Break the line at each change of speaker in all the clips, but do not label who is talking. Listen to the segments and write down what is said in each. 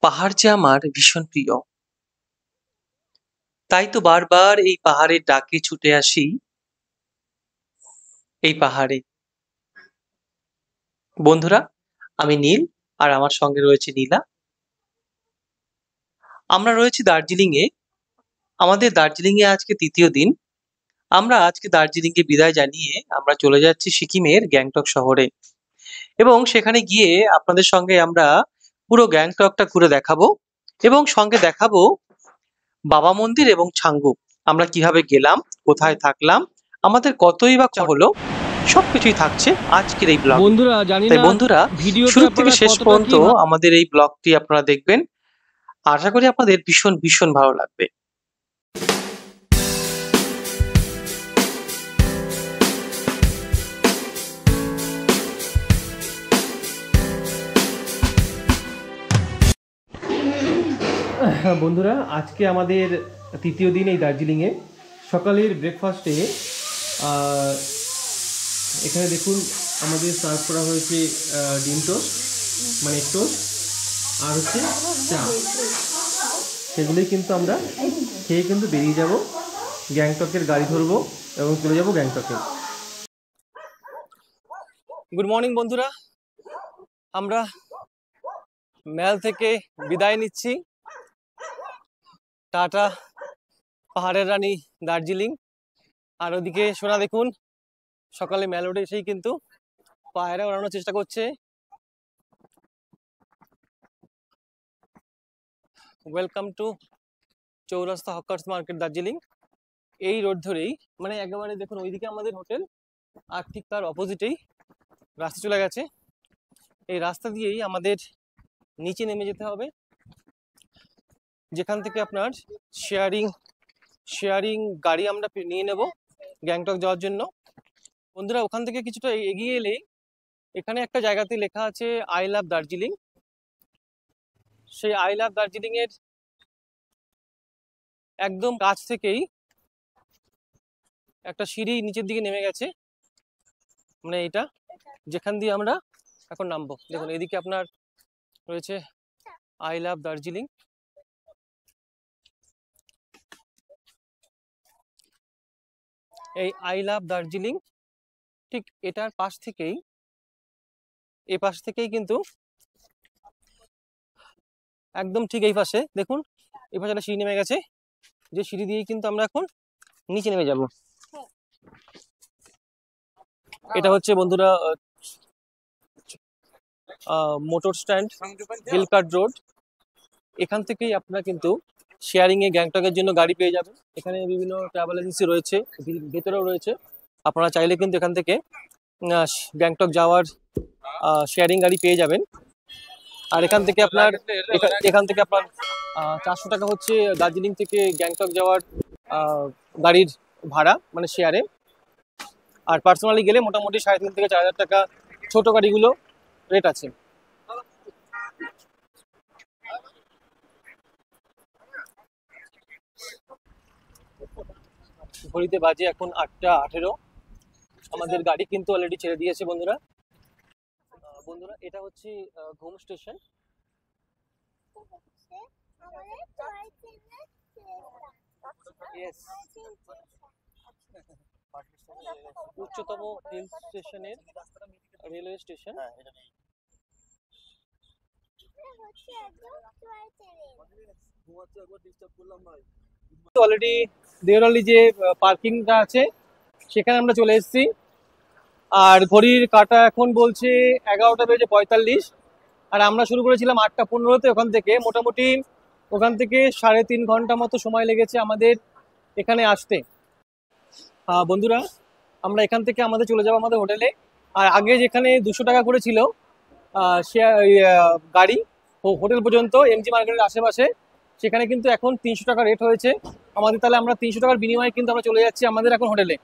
পাহাড় যে আমার ভীষণ প্রিয়। তাই তো বারবার এই পাহাড়ের ডাকে ছুটে আসি এই পাহাড়ে। বন্ধুরা, আমি নীল আর আমার সঙ্গে রয়েছে নীলা। আমরা রয়েছি দার্জিলিংয়ে। আমাদের দার্জিলিংয়ে আজকে ৩য় দিন। আমরা আজকে দার্জিলিংকে বিদায় জানিয়ে আমরা চলে যাচ্ছি সিকিমের গ্যাংটক শহরে এবং সেখানে গিয়ে আপনাদের সঙ্গে আমরা পুরো গ্যাংটকটা ঘুরে দেখাবো এবং সঙ্গে দেখাবো বাবা মন্দির এবং ছাংগু। আমরা কিভাবে গেলাম, কোথায় থাকলাম, আমাদের কতই বা হলো, সবকিছুই থাকছে আজকের এই ব্লগে।
বন্ধুরা জানি
তাই
না
বন্ধুরা,
ভিডিওতে
শুরু থেকে
আপনারা
শেষ
কতটা
পর্যন্ত
কি
আমাদের এই ব্লগটি আপনারা দেখবেন। আশা করি আপনাদের ভীষণ ভীষণ ভালো লাগবে।
বন্ধুরা আজকে আমাদের ৩য় দিন এই দার্জিলিংয়ে। সকালের ব্রেকফাস্টে এখানে দেখুন আমাদের সার্ভ করা হয়েছে ডিম টোস্ট, মানে টোস্ট, আর হচ্ছে চা। সেগুলোই কিন্তু আমরা খেয়ে কিন্তু বেরিয়ে যাব, গ্যাংটকের গাড়ি ধরবো এবং চলে যাব গ্যাংটকে। গুড মর্নিং বন্ধুরা, আমরা ম্যাল থেকে বিদায় নিচ্ছি। টাটা পাহাড়ের রানী দার্জিলিং। আর ওদিকে সোনা দেখুন, সকালে ম্যাল উঠে এসেই কিন্তু পায়রা ওড়ানোর চেষ্টা করছে। ওয়েলকাম টু চৌরাস্তা হকার্স মার্কেট দার্জিলিং। এই রোড ধরেই, মানে একেবারে দেখুন ওইদিকে আমাদের হোটেল, আর ঠিক তার অপোজিটেই রাস্তা চলে গেছে। এই রাস্তা দিয়েই আমাদের নিচে নেমে যেতে হবে, যেখান থেকে আপনার শেয়ারিং গাড়ি আমরা নিয়ে নেব গ্যাংটক যাওয়ার জন্য। বন্ধুরা, ওখান থেকে কিছুটা এগিয়ে এলেই এখানে একটা জায়গাতে লেখা আছে আই লাভ দার্জিলিং। সেই আই লাভ দার্জিলিং এর একদম কাছ থেকেই একটা সিঁড়ি নিচের দিকে নেমে গেছে, মানে এটা যেখান দিয়ে আমরা এখন নামবো। দেখুন এদিকে আপনার রয়েছে আই লাভ দার্জিলিং। এই আই লাভ দার্জিলিং ঠিক এটার পাশ থেকেই, এই পাশ থেকেই কিন্তু একদম ঠিক এই পাশে দেখুন, এই পাশে একটা সিঁড়ি নেমে গেছে, যে সিঁড়ি দিয়েই কিন্তু আমরা এখন নিচে নেমে যাব। এটা হচ্ছে বন্ধুরা মোটর স্ট্যান্ড, হিলকার্ট রোড। এখান থেকেই আপনারা কিন্তু শেয়ারিং এ গ্যাংটকের জন্য গাড়ি পেয়ে যাবেন। এখানে বিভিন্ন ট্রাভেল এজেন্সি রয়েছে, ভেতরেও রয়েছে। আপনারা চাইলে কিন্তু এখান থেকে গ্যাংটক যাওয়ার শেয়ারিং গাড়ি পেয়ে যাবেন। আর এখান থেকে আপনার 400 টাকা হচ্ছে দার্জিলিং থেকে গ্যাংটক যাওয়ার গাড়ির ভাড়া, মানে শেয়ারে। আর পার্সোনালি গেলে মোটামুটি 3,500 থেকে 4,000 টাকা ছোট গাড়িগুলো রেট আছে। ঘড়িতে বাজে এখন 8টা 18। আমাদের গাড়ি কিন্তু অলরেডি ছেড়ে দিয়েছে বন্ধুরা। এটা হচ্ছে ঘুম স্টেশন। উচ্চতম হিল স্টেশনের রেলওয়ে স্টেশন। অলরেডি দেওরালি যে পার্কিংটা আছে সেখানে আমরা চলে এসেছি। আর ঘড়ির কাঁটা এখন বলছে 11:45। আর আমরা শুরু করেছিলাম 8:15-তে। ওখান থেকে মোটামুটি 3.5 ঘন্টা মতো সময় লেগেছে আমাদের এখানে আসতে। বন্ধুরা, আমরা এখান থেকে আমাদের চলে যাবো আমাদের হোটেলে। আর আগে যেখানে 200 টাকা করে ছিল গাড়ি হোটেল পর্যন্ত এমজি মার্কেটের আশেপাশে, সেখানে কিন্তু এখন 300 টাকা রেট হয়েছে আমাদের। তাহলে আমরা 300 টাকার বিনিময়ে কিন্তু আমরা চলে যাচ্ছি আমাদের এখন হোটেলে।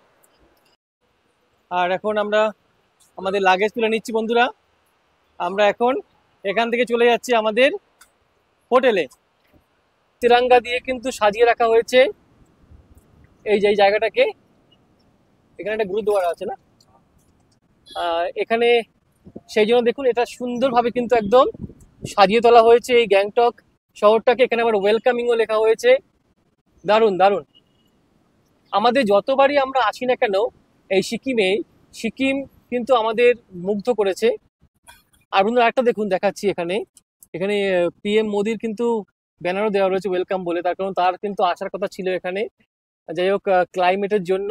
আর এখন আমরা আমাদের লাগেজ তুলে নিচ্ছি বন্ধুরা। আমরা এখন এখান থেকে চলে যাচ্ছি আমাদের হোটেলে। তিরঙ্গা দিয়ে কিন্তু সাজিয়ে রাখা হয়েছে এই যে জায়গাটাকে। এখানে একটা গুরুদ্বারা আছে না, এখানে সেই জন্য দেখুন এটা সুন্দরভাবে কিন্তু একদম সাজিয়ে তোলা হয়েছে এই গ্যাংটক শহরটাকে। এখানে আবার ওয়েলকামিংও লেখা হয়েছে। দারুণ দারুণ। আমাদের যতবারই আমরা আসি না কেন এই সিকিমে, সিকিম কিন্তু আমাদের মুগ্ধ করেছে। আর বন্ধুরা একটা দেখুন, দেখাচ্ছি এখানে। এখানে পিএম মোদির কিন্তু ব্যানারও দেওয়া রয়েছে ওয়েলকাম বলে, তার কারণ তার কিন্তু আসার কথা ছিল এখানে। যাই হোক, ক্লাইমেটের জন্য,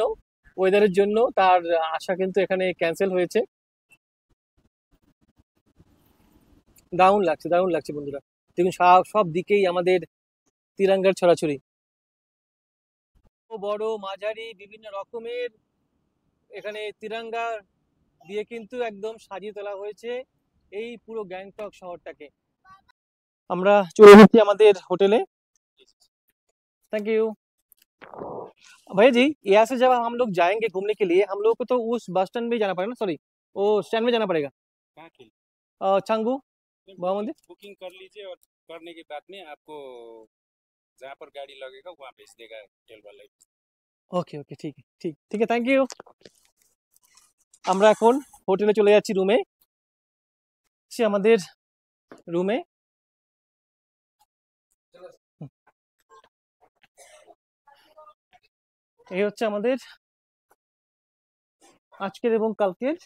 ওয়েদারের জন্য তার আসা কিন্তু এখানে ক্যান্সেল হয়েছে। দারুণ লাগছে, দারুণ লাগছে বন্ধুরা। দেখুন সব সব দিকেই আমাদের তিরঙ্গার ছড়াছড়ি। বড় মাঝারি বিভিন্ন রকমের এখানে তিরঙ্গা দিয়ে কিন্তু একদম সাজিয়ে তোলা হয়েছে এই পুরো গ্যাংটক শহরটাকে। আমরা চলে এসেছি আমাদের হোটেলে। थैंक यू भैया जी। यहाँ से जब हम लोग जाएंगे घूमने के लिए, हम लोग को तो उस बस स्टैंड में जाना पड़ेगा ना, सॉरी वो स्टैंड में जाना पड़ेगा।
कहाँ के लिए?
छांगू
नहीं,
बाबा मंदिर।
बुकिंग कर लीजिए और करने के बाद में आपको जहाँ पर गाड़ी लगेगा वहाँ भेज देगा होटल वाला ही।
ওকে ওকে, ঠিক ঠিক ঠিক আছে, থ্যাংক ইউ। আমরা এখন হোটেলে চলে যাচ্ছি, রুমে। সে আমাদের রুমে। এই হচ্ছে আমাদের আজকের এবং কালকের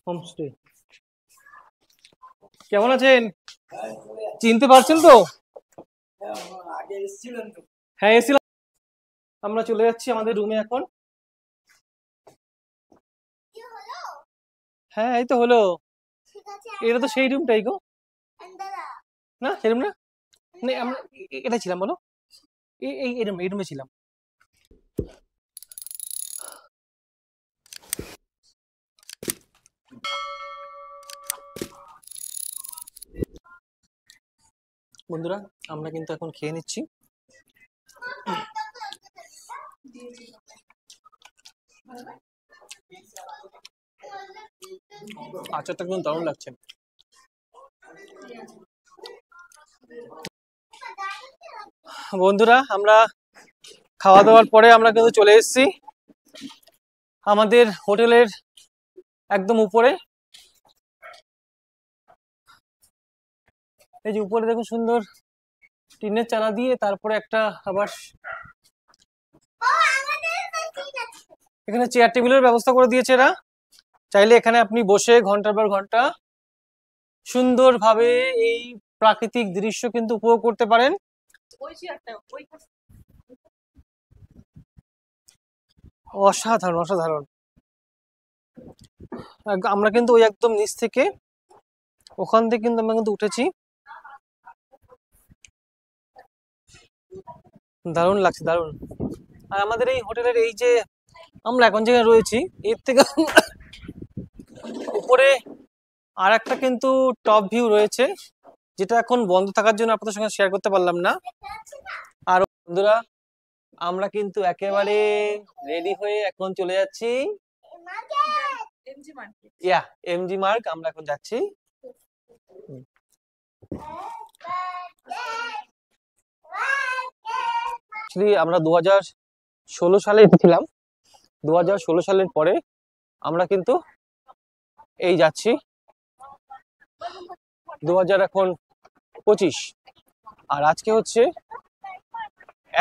হোমস্টে। কেমন আছেন? চিনতে পারছেন তো? হ্যাঁ এসেছিলাম। আমরা চলে যাচ্ছি আমাদের রুমে এখন। হ্যাঁ এই তো হলো। এটা তো সেই রুমটাই গো। না সেই রুম না, না, আমরা এটা ছিলাম, বলো। এই এই এই রুমে ছিলাম। বন্ধুরা আমরা কিন্তু এখন খেয়ে নিচ্ছি। আচারটা কিন্তু দারুণ লাগছে। বন্ধুরা আমরা খাওয়া দাওয়ার পরে আমরা কিন্তু চলে এসেছি আমাদের হোটেলের একদম উপরে। এই যে উপরে দেখুন সুন্দর টিনের চালা দিয়ে, তারপরে একটা আবার এখানে চেয়ার টেবিলের ব্যবস্থা করে দিয়েছে এরা। চাইলে এখানে আপনি বসে ঘন্টার পর ঘন্টা সুন্দরভাবে এই প্রাকৃতিক দৃশ্য কিন্তু উপভোগ করতে পারেন। অসাধারণ অসাধারণ। আমরা কিন্তু ওই একদম নিচ থেকে, ওখান থেকে কিন্তু আমরা কিন্তু উঠেছি। দারুণ লাগছে, দারুণ। আর আমাদের এই হোটেলের এই যে আমরা এখন যেখানে রয়েছি, এর থেকে উপরে আর একটা কিন্তু টপ ভিউ রয়েছে, যেটা এখন বন্ধ থাকার জন্য আপনাদের সঙ্গে শেয়ার করতে পারলাম না। আর বন্ধুরা আমরা কিন্তু একেবারে রেডি হয়ে এখন চলে যাচ্ছি এমজি মার্গ। আমরা এখন যাচ্ছি। আমরা 2016 সালে এসেছিলাম। 2016 সালের পরে আমরা কিন্তু এই যাচ্ছি 2025। আর আজকে হচ্ছে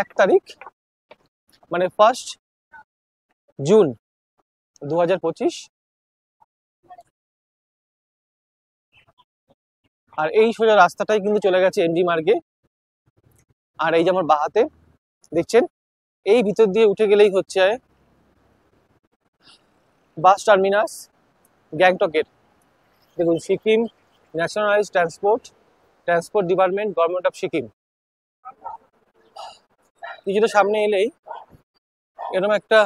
1 তারিখ, মানে 1 জুন 2025। আর এই সোজা রাস্তাটাই কিন্তু চলে গেছে এমজি মার্গে। আর এই যে আমার বাহাতে দেখছেন, এই ভিতর দিয়ে উঠে গেলেই হচ্ছে বাস টার্মিনাস গ্যাংটকের। দেখুন Sikkim nationalised transport department, government of Sikkim. কিছুটা সামনে এলেই এরকম একটা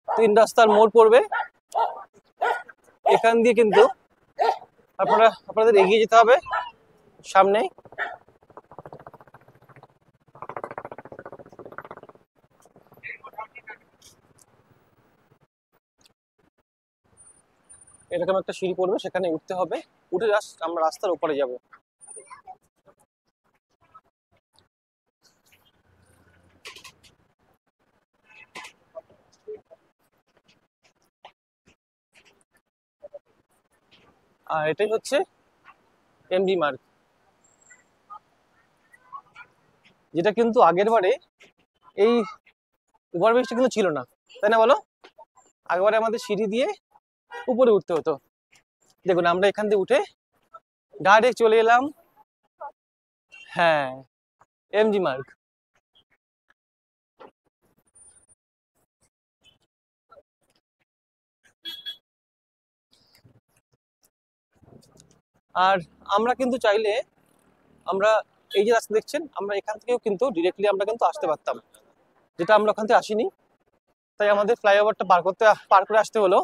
3 রাস্তার মোড় পড়বে। এখান দিয়ে কিন্তু আপনাদের এগিয়ে যেতে হবে সামনে। এরকম একটা সিঁড়ি পড়বে, সেখানে উঠতে হবে। উঠে জাস্ট আমরা রাস্তার ওপরে যাব। আর এটাই হচ্ছে এমজি মার্গ। যেটা কিন্তু আগের বারে এই ওভারব্রিজটা কিন্তু ছিল না, তাই না বলো? আগেবারে আমাদের সিঁড়ি দিয়ে উপরে উঠতে হতো। দেখুন আমরা এখান থেকে উঠে ডাইরেক্ট চলে এলাম, হ্যাঁ, এমজি মার্গ। আর আমরা কিন্তু চাইলে আমরা এই যে রাস্তা দেখছেন, আমরা এখান থেকেও কিন্তু ডিরেক্টলি আমরা কিন্তু আসতে পারতাম, যেটা আমরা ওখান থেকে আসিনি, তাই আমাদের ফ্লাইওভারটা পার করে আসতে হলো।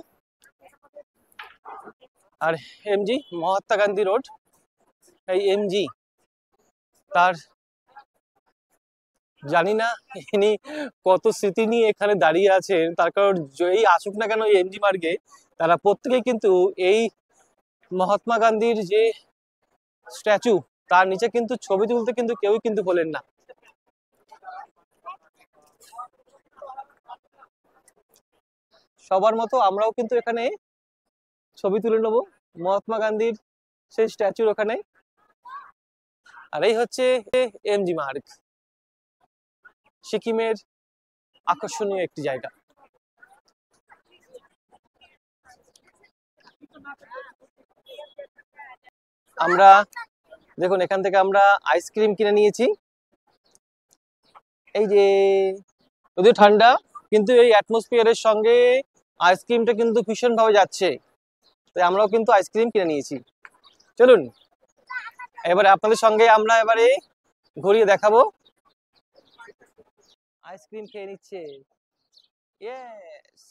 আর এমজি মহাত্মা গান্ধী রোড, এই এমজি তার জানি না ইনি কত স্মৃতি নিয়ে এখানে দাঁড়িয়ে আছেন, তার কারণ যেই আসুক না কেন এই এমজি মার্গে, তারা প্রত্যেকেই কিন্তু এই মহাত্মা গান্ধীর যে স্ট্যাচু, তার নিচে কিন্তু ছবি তুলতে কিন্তু কেউই কিন্তু বলেন না। সবার মতো আমরাও কিন্তু এখানে ছবি তুলে নেবো মহাত্মা গান্ধীর সেই স্ট্যাচুর ওখানে। আর এই হচ্ছে এমজি মার্গ, সিকিমের আকর্ষণীয় একটি জায়গা। আমরা দেখুন এখান থেকে আমরা আইসক্রিম কিনে নিয়েছি, এই যে, যদিও ঠান্ডা কিন্তু এই অ্যাটমসফিয়ারের সঙ্গে আইসক্রিমটা কিন্তু ভীষণ ভাবে যাচ্ছে, তাই আমরাও কিন্তু আইসক্রিম কিনে নিয়েছি। চলুন এবারে আপনাদের সঙ্গে আমরা এবারে ঘুরিয়ে দেখাবো। আইসক্রিম খেয়ে নিচ্ছে, ইয়েস,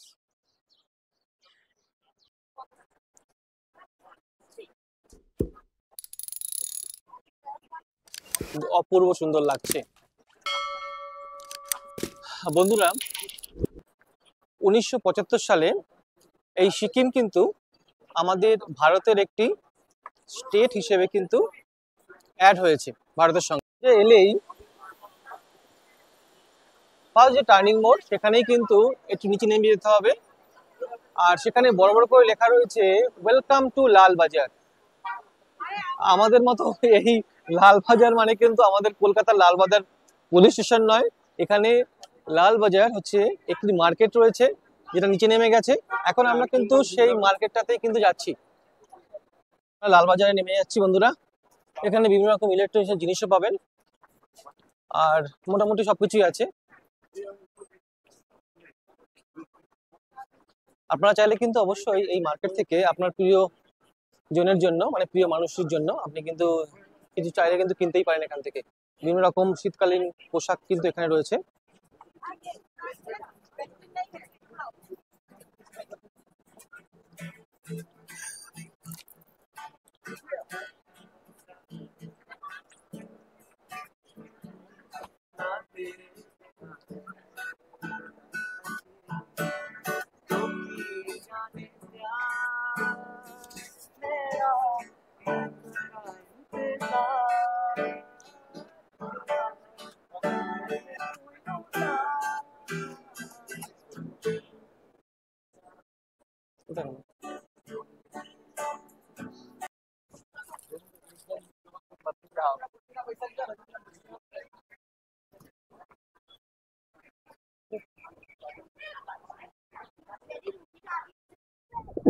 অপূর্ব সুন্দর লাগছে। বন্ধুরা 1975 সালে এই সিকিম কিন্তু আমাদের ভারতের একটি স্টেট হিসেবে কিন্তু অ্যাড হয়েছে ভারতের সঙ্গে। এলেই ফার্স্ট যে টার্নিং মোড়, সেখানেই কিন্তু একটু নিচে নেমে যেতে হবে, আর সেখানে বড় বড় করে লেখা রয়েছে ওয়েলকাম টু লাল বাজার। আমাদের মতো এই লাল বাজার মানে কিন্তু আমাদের কলকাতার লাল বাজার পুলিশ স্টেশন নয়, এখানে লাল বাজার হচ্ছে একটি মার্কেট রয়েছে যেটা নিচে নেমে গেছে। এখন আমরা কিন্তু সেই মার্কেটটাতেই কিন্তু যাচ্ছি, লাল বাজারে নেমে যাচ্ছি বন্ধুরা। এখানে বিভিন্ন রকম ইলেকট্রনিক্সের জিনিসও পাবেন, আর মোটামুটি সবকিছুই আছে। আপনারা চাইলে কিন্তু অবশ্যই এই মার্কেট থেকে আপনার প্রিয় জনের জন্য, মানে প্রিয় মানুষের জন্য আপনি কিন্তু কিছু চাইলে কিন্তু কিনতেই পারেন এখান থেকে। বিভিন্ন রকম শীতকালীন পোশাক কিন্তু এখানে রয়েছে।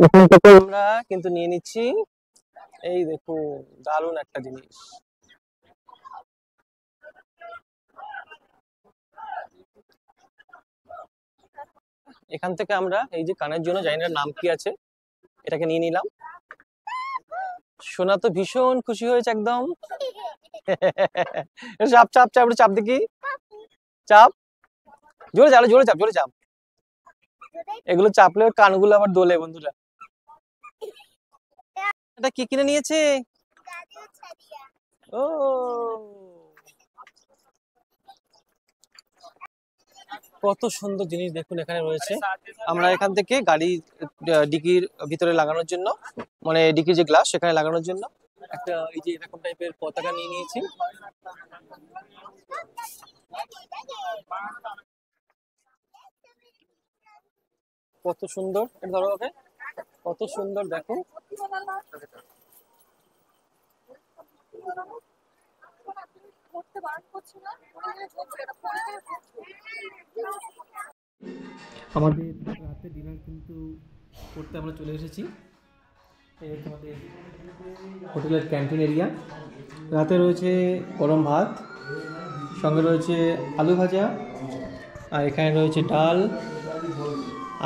এখান থেকে আমরা কিন্তু নিয়ে নিচ্ছি, এই দেখুন দারুণ একটা জিনিস। এখান থেকে আমরা এই যে কানের জন্য, জানি না নাম কি আছে, এটাকে নিয়ে নিলাম। সোনা তো ভীষণ খুশি হয়েছে একদম। চাপ চাপ চাপ, একটু চাপ দেখি, চাপ, জোরে চাপ, জোরে চাপ, জোরে চাপ। এগুলো চাপলে ওর কানগুলো আবার দোলে বন্ধুরা। এটা কি কিনে নিয়েছে? ও, কত সুন্দর জিনিস দেখুন এখানে রয়েছে। আমরা এখান থেকে গাড়ি ডিকির ভিতরে লাগানোর জন্য, মানে ডিকির যে গ্লাস সেখানে লাগানোর জন্য একটা এই যে এরকম টাইপের পতাকা নিয়ে নিয়েছি। কত সুন্দর, এটা ধরো ওকে, কত সুন্দর দেখো। আমাদের রাতে ডিনার কিন্তু করতে আমরা চলে এসেছি। এই হচ্ছে আমাদের হোটেলের ক্যান্টিন এরিয়া। রাতে রয়েছে গরম ভাত, সঙ্গে রয়েছে আলু ভাজা, আর এখানে রয়েছে ডাল,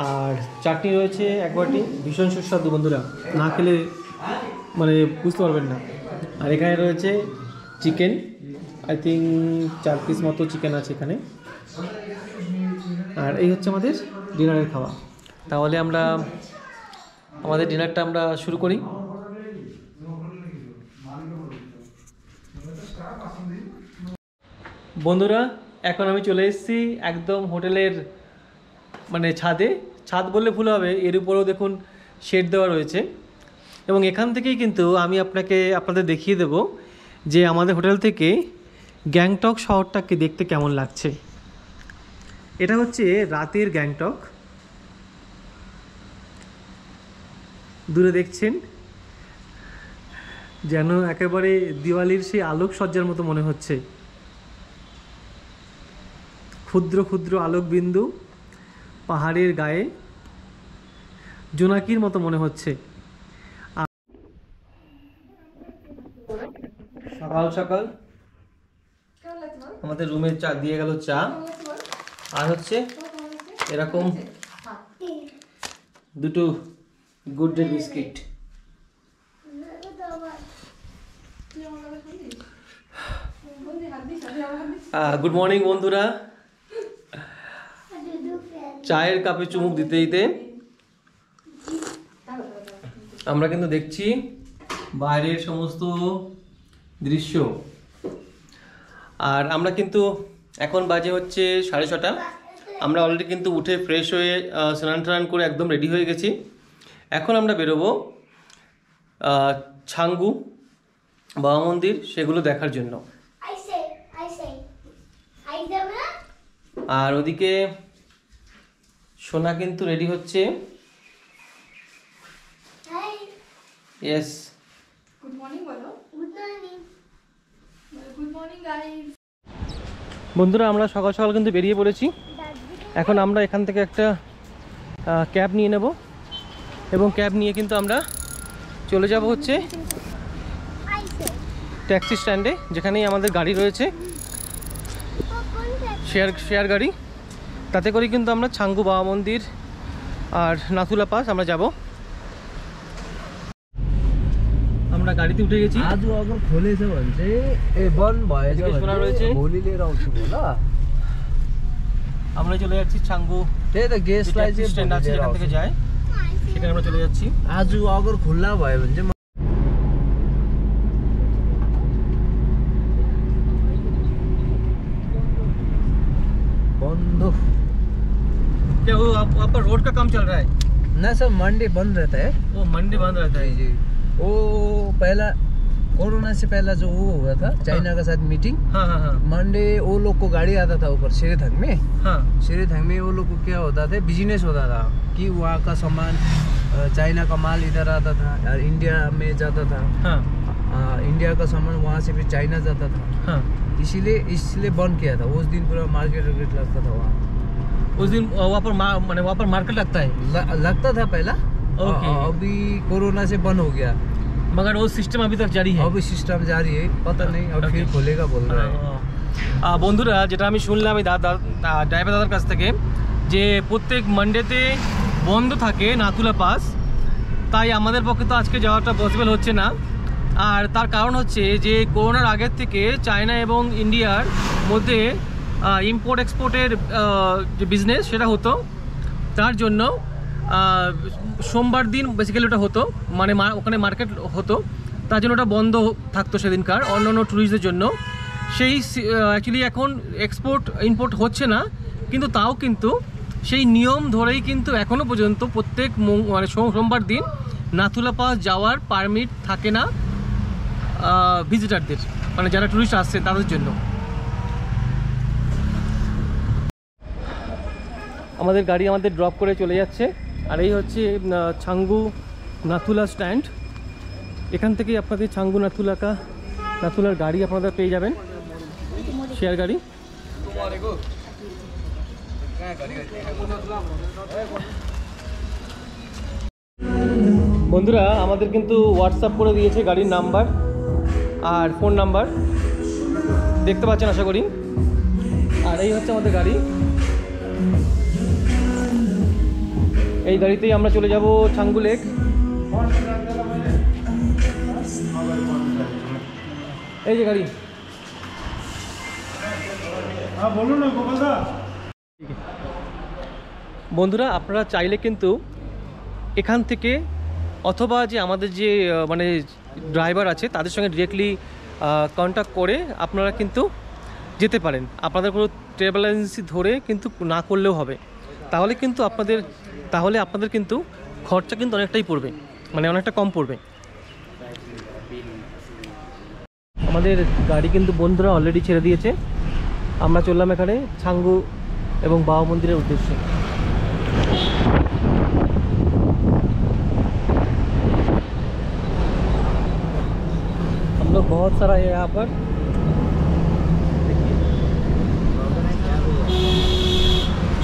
আর চাটনি রয়েছে এক বাটি। ভীষণ সুস্বাদু বন্ধুরা, না খেলে মানে বুঝতে পারবেন না। আর এখানে রয়েছে চিকেন, আই থিঙ্ক 4 পিস মতো চিকেন আছে এখানে। আর এই হচ্ছে আমাদের ডিনারের খাওয়া। তাহলে আমরা আমাদের ডিনারটা আমরা শুরু করি। বন্ধুরা, এখন আমি চলে এসেছি একদম হোটেলের মানে ছাদে। ছাদ বললে ভুল হবে, এর উপরেও দেখুন শেড দেওয়া রয়েছে। এবং এখান থেকেই কিন্তু আমি আপনাদের দেখিয়ে দেব যে আমাদের হোটেল থেকে গ্যাংটক শহরটাকে দেখতে কেমন লাগছে। এটা হচ্ছে রাতের গ্যাংটক। দূরে দেখছেন যেন একেবারে দিওয়ালির সেই আলোকসজ্জার মতো মনে হচ্ছে। ক্ষুদ্র ক্ষুদ্র আলোকবিন্দু পাহাড়ের গায়ে জোনাকির মতো মনে হচ্ছে। সকাল সকাল আমাদের রুমে চা দিয়ে গেল, চা আর হচ্ছে এরকম দুটো good day biscuit. Good morning বন্ধুরা। চায়ের কাপে চুমুক দিতে দিতে আমরা কিন্তু দেখছি বাইরের সমস্ত দৃশ্য। আর আমরা কিন্তু এখন বাজে হচ্ছে 6:30। আমরা অলরেডি কিন্তু উঠে ফ্রেশ হয়ে স্নান টান করে একদম রেডি হয়ে গেছি। এখন আমরা বেরোবো ছাঙ্গু বাবা মন্দির, সেগুলো দেখার জন্য। আর ওদিকে সোনা কিন্তু রেডি হচ্ছে। ইয়েস,
গুড মর্নিং বলো। Good morning. Good morning guys.
বন্ধুরা, আমরা সকাল সকাল কিন্তু বেরিয়ে পড়েছি। এখন আমরা এখান থেকে একটা ক্যাব নিয়ে নেব এবং ক্যাব নিয়ে কিন্তু আমরা চলে যাব হচ্ছে ট্যাক্সি স্ট্যান্ডে, যেখানেই আমাদের গাড়ি রয়েছে, শেয়ার গাড়ি। তাতে করে কিন্তু আমরা ছাঙ্গু বাবা মন্দির আর নাথুলা পাস আমরা যাব। আমরা गाडीতে उठे गेছি।
आज अगर खोलेछ भने चाहिँ बन्द भएछ भने भोलि लिएर आउँछु होला।
আমরা চলে যাচ্ছি ছাঙ্গু।
त्यही त गेस्टलाई चाहिँ
স্ট্যান্ড আছে, এখান থেকে যায়, সেখানে আমরা চলে যাচ্ছি।
आज अगर खुल्ला भयो भने चाहिँ बन्द।
क्या वो वहाँ पर रोड का काम चल रहा है?
ना सर, मंडे बंद रहता है।
वो मंडे बंद रहता है
जी। वो पहला कोरोना से पहला जो वो हुआ था चाइना का साथ मीटिंग।
हाँ हाँ हाँ।
मंडे वो लोग को गाड़ी आता था ऊपर शेरेथांग में।
हाँ,
शेरेथांग में वो लोग को क्या होता था, बिजनेस होता था कि वहाँ का सामान चाइना का माल इधर आता था और इंडिया में जाता था।
हाँ,
इंडिया का सामान वहाँ से भी चाइना जाता था।
हाँ।
इसलिए बंद किया था। उस दिन पूरा मार्केट लगता था वहाँ।
उस दिन वहाँ पर मार्केट लगता है।
लगता था पहला।
ओके।
अभी कोरोना से बंद हो गया,
मगर वो सिस्टम अभी तक जारी है।
अभी सिस्टम जारी है, पता नहीं अब फिर खोलेगा बोल रहा है।
বন্ধুরা, যেটা আমি শুনলাম এই ড্রাইভার দাদার কাছ থেকে, যে প্রত্যেক মানডেতে বন্ধ থাকে নাথুলা পাস, তাই আমাদের পক্ষে তো আজকে যাওয়াটা পসিবল হচ্ছে না। আর তার কারণ হচ্ছে যে করোনার আগের থেকে চায়না এবং ইন্ডিয়ার মধ্যে ইম্পোর্ট এক্সপোর্টের যে বিজনেস সেটা হতো, তার জন্য সোমবার দিন বেসিক্যালি ওটা হতো, মানে ওখানে মার্কেট হতো, তার জন্য ওটা বন্ধ থাকতো সেদিনকার অন্য ট্যুরিস্টদের জন্য। সেই অ্যাকচুয়ালি এখন এক্সপোর্ট ইম্পোর্ট হচ্ছে না, কিন্তু তাও কিন্তু সেই নিয়ম ধরেই কিন্তু এখনও পর্যন্ত প্রত্যেক মানে সোমবার দিন নাথুলা পাস যাওয়ার পারমিট থাকে না ভিজিটারদের, মানে যারা ট্যুরিস্ট আসছে তাদের জন্য। আমাদের গাড়ি আমাদের ড্রপ করে চলে যাচ্ছে। আর এই হচ্ছে ছাঙ্গু নাথুলা স্ট্যান্ড। এখান থেকেই আপনাদের ছাঙ্গু নাথুলার গাড়ি আপনারা পেয়ে যাবেন। শেয়ার গাড়ি। বন্ধুরা আমাদের কিন্তু হোয়াটসঅ্যাপ করে দিয়েছে গাড়ির নাম্বার আর ফোন নাম্বার, দেখতে পাচ্ছেন আশা করি। আর এই হচ্ছে আমাদের গাড়ি, এই গাড়িতেই আমরা চলে যাব ছাঙ্গু লেক। এই যে গাড়ি,
বলুন না গোপালদা।
বন্ধুরা আপনারা চাইলে কিন্তু এখান থেকে অথবা যে আমাদের যে মানে ড্রাইভার আছে তাদের সঙ্গে ডিরেক্টলি কন্ট্যাক্ট করে আপনারা কিন্তু যেতে পারেন। আপনাদের কোনো ট্রাভেল এজেন্সি ধরে কিন্তু না করলেও হবে, তাহলে আপনাদের কিন্তু খরচা কিন্তু অনেকটাই পড়বে, মানে অনেকটা কম পড়বে। আমাদের গাড়ি কিন্তু বন্ধুরা অলরেডি ছেড়ে দিয়েছে, আমরা চললাম এখানে ছাঙ্গু এবং বাবা মন্দিরের উদ্দেশ্যে। हम लोग बहुत सारा है यहाँ पर,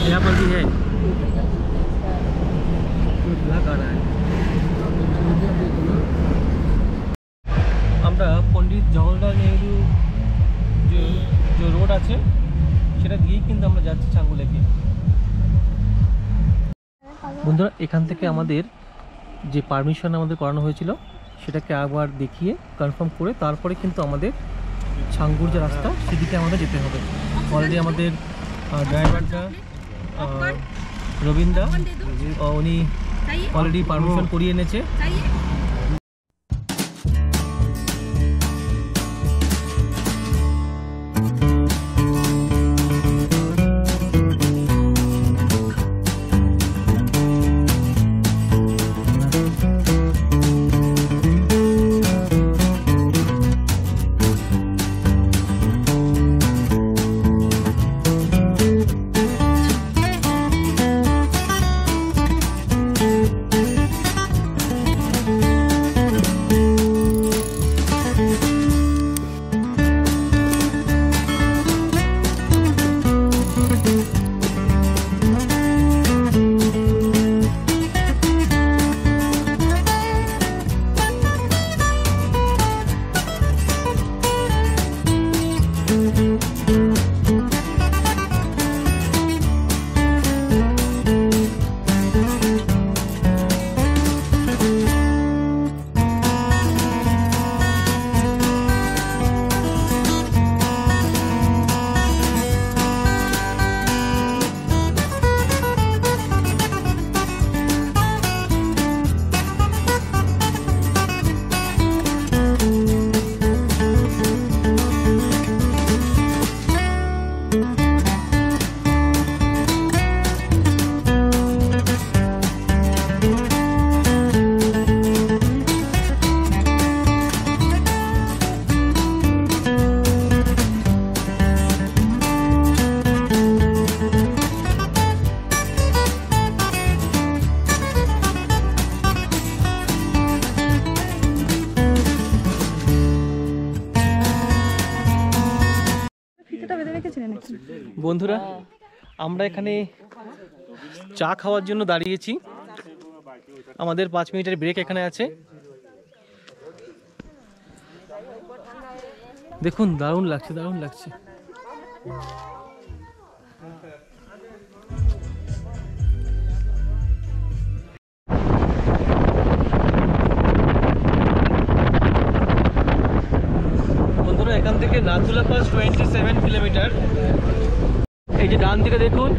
यहाँ पर भी है। আমরা পণ্ডিত জওহরলাল নেহরু যে রোড আছে সেটা দিয়েই কিন্তু আমরা যাচ্ছি ছাঙ্গু লেকে। বন্ধুরা এখান থেকে আমাদের যে পারমিশন আমাদের করানো হয়েছিল সেটাকে আবার দেখিয়ে কনফার্ম করে তারপরে কিন্তু আমাদের ছাঙ্গুর যে রাস্তা সেদিকে আমাদের যেতে হবে। অলরেডি আমাদের ড্রাইভারটা রবীন্দ্র উনি অলরেডি পারমিশন করিয়ে এনেছে। বন্ধুরা আমরা এখানে চা খাওয়ার জন্য দাঁড়িয়েছি, আমাদের 5 মিনিটের ব্রেক এখানে আছে। দেখুন দারুণ লাগছে, দারুণ লাগছে। বন্ধুরা এখান থেকে নাথুলা পাস 27 কিলোমিটার। এই যে ডান দিকে দেখুন,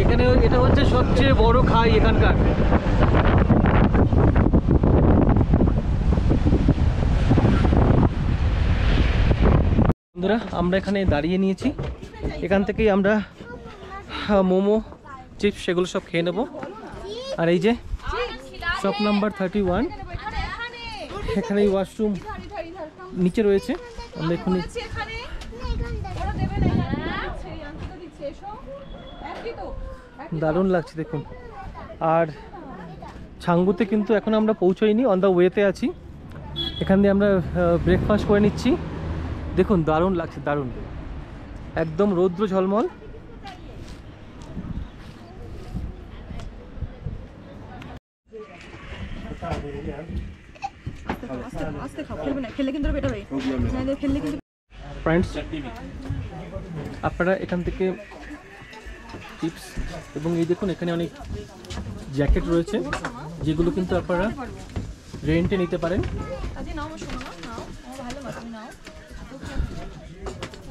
এখানে এটা হচ্ছে সবচেয়ে বড় খাই এখানকার। বন্ধুরা আমরা এখানে দাঁড়িয়ে নিয়েছি, এখান থেকেই আমরা মোমো চিপস সেগুলো সব খেয়ে নেব। আর এই যে শপ নাম্বার 31, এখানে ওয়াশরুম নিচে রয়েছে। আমরা এখানে দারুণ লাগছে দেখুন। আর ছাঙ্গুতে কিন্তু এখন আমরা পৌঁছাইনি, অন দ্য ওয়েতে আছি। এখান দিয়ে আমরা ব্রেকফাস্ট করে নিচ্ছি। দেখুন দারুণ লাগছে, দারুণ। একদম রৌদ্র ঝলমল। ফ্রেন্ডস, আপনারা এখান থেকে টিপস এবং এই দেখুন এখানে অনেক জ্যাকেট রয়েছে যেগুলো কিন্তু আপনারা রেন্টে নিতে পারেন।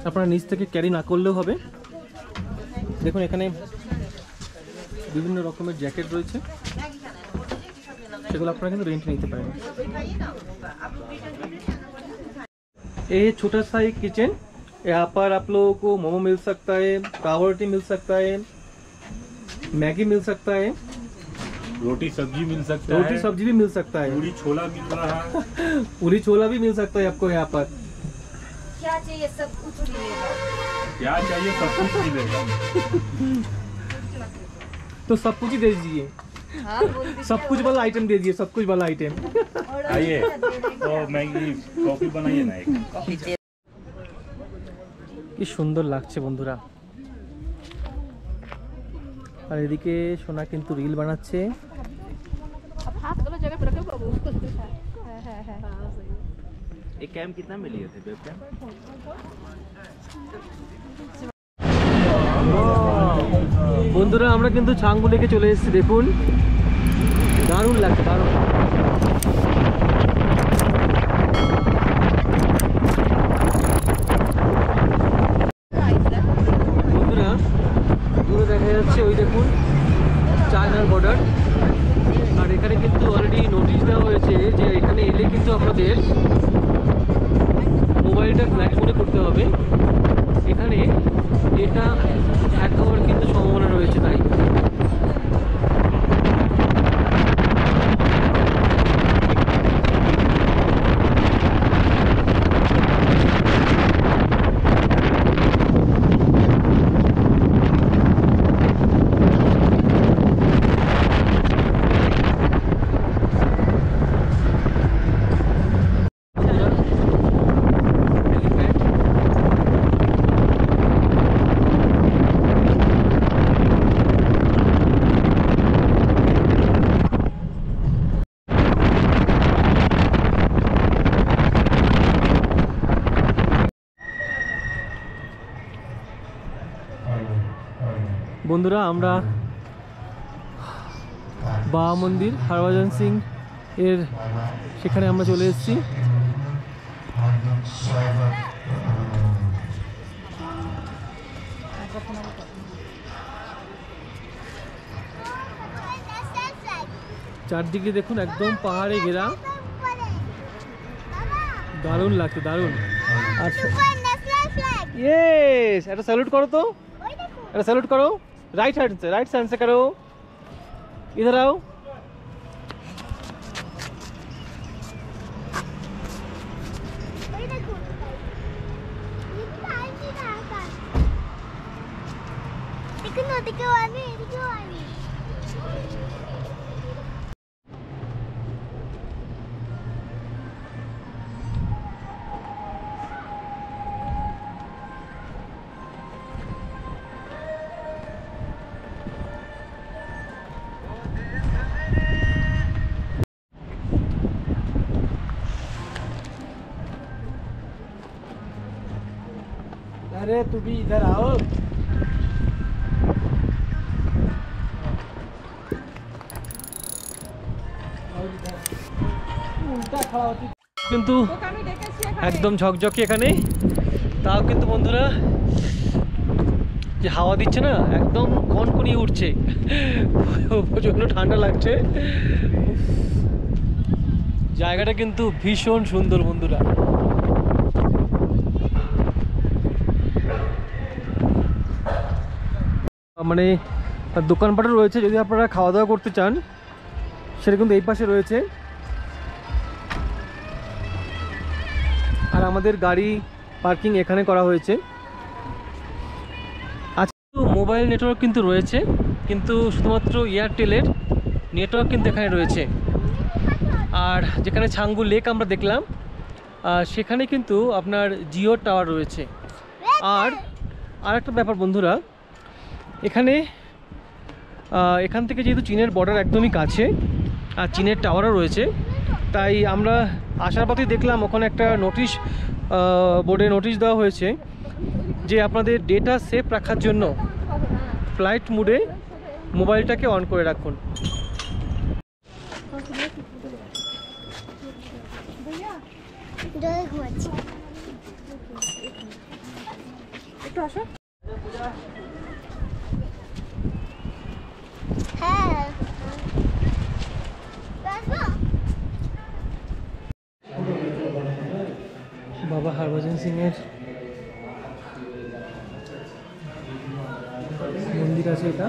আপনারা নিজ থেকে ক্যারি না করলেও হবে। দেখুন এখানে বিভিন্ন রকমের জ্যাকেট রয়েছে, সেগুলো আপনারা কিন্তু রেন্টে নিতে পারেন। ये छोटा सा एक किचन, यहाँ पर आप लोगों को मोमो मिल सकता है, पावरोटी मिल सकता है, मैगी मिल सकता है,
रोटी सब्जी मिल सकता है,
रोटी सब्जी भी मिल सकता है,
पूरी छोला मिल रहा है।
पूरी छोला भी मिल सकता है आपको यहाँ पर।
क्या चाहिए सब कुछ मिलेगा।
क्या चाहिए सब कुछ मिलेगा।
तो सब कुछ ही दे दीजिए,
हाँ बोल दीजिए।
सब कुछ वाला आइटम दे दीजिए, सब कुछ वाला आइटम।
आइए तो मैगी कॉफी बनाइए ना एक।
কি সুন্দর লাগছে বন্ধুরা। আর এদিকে সোনা কিন্তু রিল বানাচ্ছে।
ये कैम कितना में लिए थे वेब कैम?
বন্ধুরা আমরা কিন্তু ছাঙ্গু লেকে চলে এসেছি, দেখুন দারুণ লাগছে, দারুণ। বন্ধুরা দূরে দেখা যাচ্ছে ওই দেখুন চায়নার বর্ডার। আর এখানে কিন্তু অলরেডি নোটিশ দেওয়া হয়েছে যে এখানে এলে কিন্তু আপনাদের মোবাইলটা ফ্ল্যাট মোডে করতে হবে। এখানে এটা হ্যাক হওয়ার কিন্তু সম্ভাবনা রয়েছে, তাই বন্ধুরা আমরা বাবা মন্দির হরভজন সিং এর সেখানে আমরা চলে এসেছি। চারদিকে দেখুন একদম পাহাড়ে ঘেরা, দারুণ লাগছে, দারুণ। আচ্ছা ইয়েস, একটা স্যালুট করো তো, একটা স্যালুट करो, राइट साइड से करो, इधर आओ। अरे तू भी इधर आओ। কিন্তু একদম ঝকঝকে এখানে, তাও কিন্তু বন্ধুরা যে হাওয়া দিচ্ছে না একদম কনকনিয়ে উঠছে, প্রচন্ড ঠান্ডা লাগছে। জায়গাটা কিন্তু ভীষণ সুন্দর বন্ধুরা। মানে দোকানপাটও রয়েছে, যদি আপনারা খাওয়া দাওয়া করতে চান সেটা কিন্তু এই পাশে রয়েছে। আর আমাদের গাড়ি পার্কিং এখানে করা হয়েছে। আচ্ছা, মোবাইল নেটওয়ার্ক কিন্তু রয়েছে, কিন্তু শুধুমাত্র এয়ারটেলের নেটওয়ার্ক কিন্তু এখানে রয়েছে। আর যেখানে ছাঙ্গু লেক আমরা দেখলাম সেখানে কিন্তু আপনার জিও টাওয়ার রয়েছে। আর আর একটা ব্যাপার বন্ধুরা, এখান থেকে যেহেতু চীনের বর্ডার একদমই কাছে আর চীনের টাওয়ারও রয়েছে, তাই আমরা আসার পথেই দেখলাম ওখানে একটা নোটিশ, বোর্ডে নোটিশ দেওয়া হয়েছে যে আপনাদের ডেটা সেভ রাখার জন্য ফ্লাইট মোডে মোবাইলটাকে অন করে রাখুন।
একটু আসো। হ্যাঁ
বাবা হরভজন সিং এর মন্দির আছে এটা।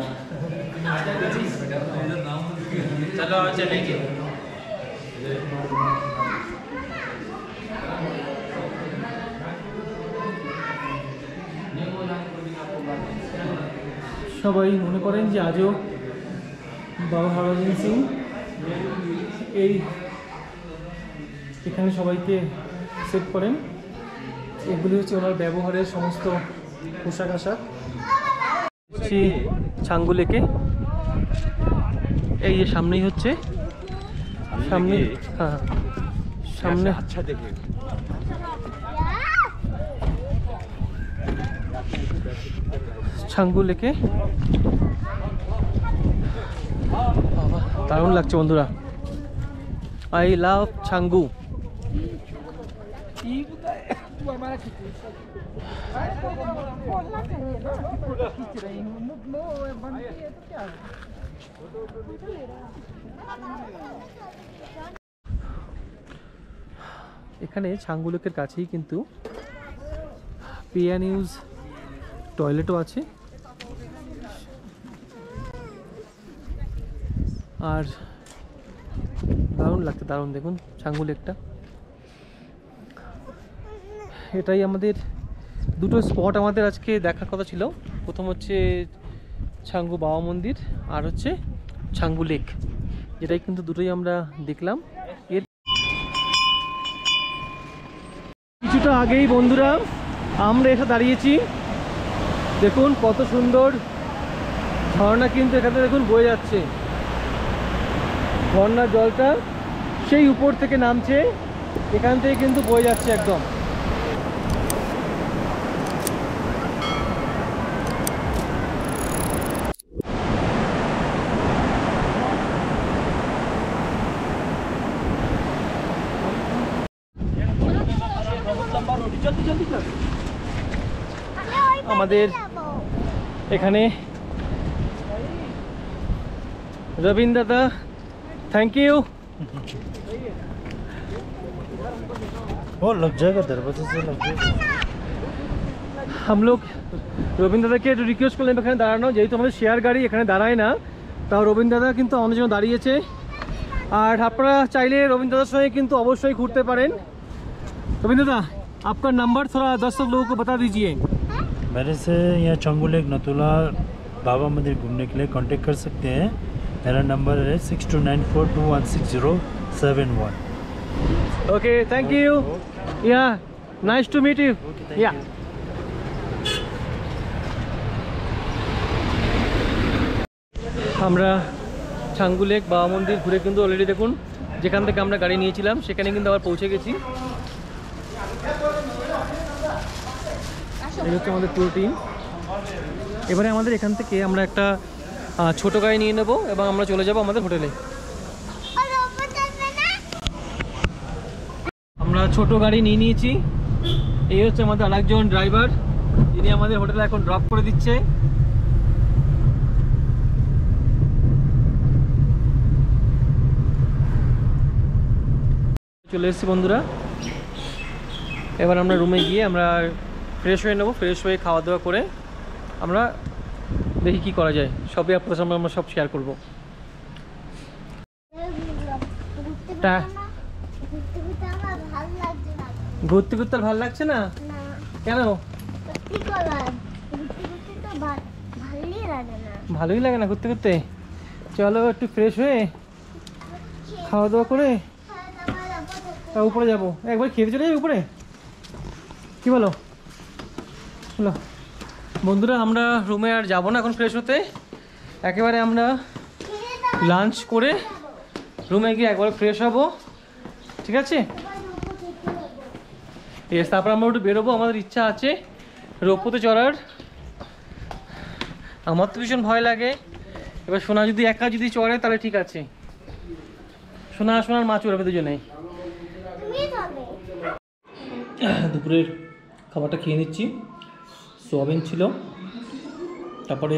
সবাই মনে করেন যে আজও বাবা হরভজন সিং এখানে সবাইকে সেভ করেন। এগুলি হচ্ছে ওনার ব্যবহারের সমস্ত পোশাক আশাক। ছাঙ্গু লেকে এই যে সামনেই হচ্ছে, সামনে, হ্যাঁ সামনে আচ্ছা দেখে ছাঙ্গু লেকে। বাবা দারুণ লাগছে বন্ধুরা, আই লাভ ছাঙ্গু। এখানে ছাঙ্গু লেকের কাছেই কিন্তু পিয়া নিউজ টয়লেটও আছে। আর দারুণ লাগছে, দারুণ। দেখুন ছাঙ্গু লেকটা, এটাই আমাদের দুটো স্পট আমাদের আজকে দেখার কথা ছিল। প্রথম হচ্ছে ছাঙ্গু বাবা মন্দির, আর হচ্ছে ছাঙ্গু লেক, যেটাই কিন্তু দুটোই আমরা দেখলাম। এর কিছুটা আগেই বন্ধুরা আমরা এসে দাঁড়িয়েছি, দেখুন কত সুন্দর ঝর্ণা কিন্তু এখানে দেখুন বয়ে যাচ্ছে। ঝর্ণার জলটা সেই উপর থেকে নামছে, এখান থেকে কিন্তু বয়ে যাচ্ছে একদম। আমাদের এখানে रविंद्र दादा, थैंक यू।
वो लग जाएगा, दरवाजे से लग जाएगा।
हम लोग রবীন্দ্র দাদাকে একটু রিকোয়েস্ট করলাম এখানে দাঁড়ানো, যেহেতু আমাদের শেয়ার গাড়ি এখানে দাঁড়ায় না, তাও রবীন্দ্র দাদা কিন্তু আমাদের জন্য দাঁড়িয়েছে। আর আপনারা চাইলে রবীন্দ্র দাদার সঙ্গে কিন্তু অবশ্যই ঘুরতে পারেন। रविंद्र दादा आपका नंबर थोड़ा 10 लोगों को बता दीजिए।
मेरे से यहाँ छांगू लेक नथुला बाबा मंदिर घूमने के लिए कांटेक्ट कर सकते हैं। मेरा नंबर है 6294216071।
Okay, thank you. या नाइस टू मीट यू। या আমরা ছাঙ্গু লেক বাবা মন্দির ঘুরে কিন্তু অলরেডি দেখুন যেখান থেকে আমরা গাড়ি নিয়েছিলাম সেখানে কিন্তু আবার পৌঁছে গেছি। এই হচ্ছে আমাদের পুরো টিম। এবারে আমাদের এখান থেকে আমরা একটা ছোট গাড়ি নিয়ে নেব এবং আমরা চলে যাব আমাদের হোটেলে। আমরা ছোট গাড়ি নিয়ে নিয়েছি। এই হচ্ছে আমাদের আরেকজন ড্রাইভার, যিনি আমাদের হোটেলে এখন ড্রপ করে দিচ্ছে। চলে এসেছি বন্ধুরা, এবার আমরা রুমে গিয়ে আমরা ফ্রেশ হয়ে নেব। ফ্রেশ হয়ে খাওয়া দাওয়া করে আমরা দেখি কি করা যায়, সবই আপনাদের সামনে আমরা সব শেয়ার করবো। ঘুরতে ঘুরতে আর ভালো লাগছে না কেন? ভালোই লাগে না ঘুরতে ঘুরতে? চলো একটু ফ্রেশ হয়ে খাওয়া দাওয়া করে উপরে যাবো। একবার খেতে চলে যাবে উপরে, কি বলো? চলো বন্ধুরা আমরা রুমে আর যাবো না এখন ফ্রেশ হতে, একেবারে আমরা লাঞ্চ করে রুমে গিয়ে একবার ফ্রেশ হব, ঠিক আছে? তারপর আমরা একটু বেরোবো, আমাদের ইচ্ছা আছে রোপওয়েতে চড়ার। আমার তো ভীষণ ভয় লাগে, এবার সোনা যদি একা যদি চড়ে তাহলে ঠিক আছে, সোনার মা চড়বে দুজনেই। দুপুরের খাবারটা খেয়ে নিচ্ছি, সোয়াবিন ছিল, তারপরে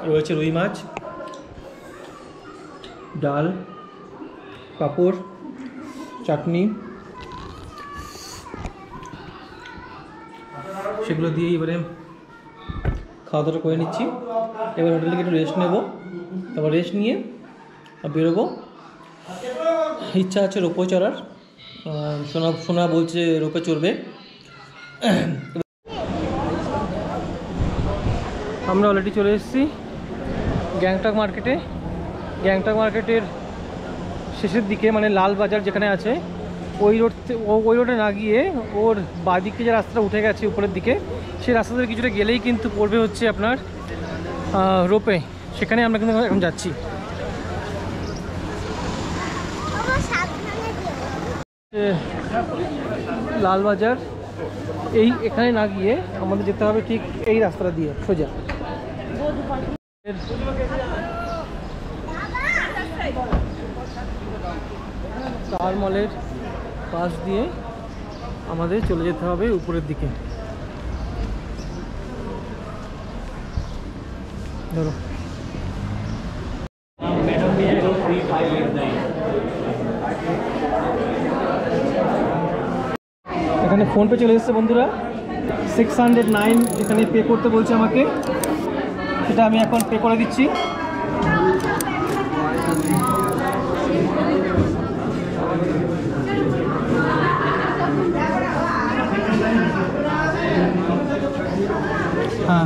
রয়েছে রুই মাছ, ডাল, পাঁপড়, চাটনি, সেগুলো দিয়ে এবারে খাওয়া দাওয়া করে নিচ্ছি। এবার হোটেলে একটু রেস্ট নেব, তারপর রেস্ট নিয়ে বেরোবো। ইচ্ছা আছে রোপওয়ে চড়ার, সোনা বলছে রোপে চড়বে। আমরা অলরেডি চলে এসেছি গ্যাংটক মার্কেটে। গ্যাংটক মার্কেটের শেষের দিকে মানে লাল বাজার যেখানে আছে ওই রোডে না গিয়ে ওর বাঁদিকে যে রাস্তাটা উঠে গেছে উপরের দিকে, সেই রাস্তা ধরে কিছুটা গেলেই কিন্তু পড়বে হচ্ছে আপনার রোপে, সেখানে আমরা কিন্তু এখন যাচ্ছি। লাল বাজার এখানে না গিয়ে আমাদের যেতে হবে ঠিক এই রাস্তাটা দিয়ে সোজা। স্টার মলের পাশ দিয়ে আমাদের চলে যেতে হবে উপরের দিকে। ধরো এখানে ফোনপে চলে এসেছে বন্ধুরা, 609 এখানে পে করতে বলছে আমাকে, সেটা আমি এখন পে করে দিচ্ছি। हाँ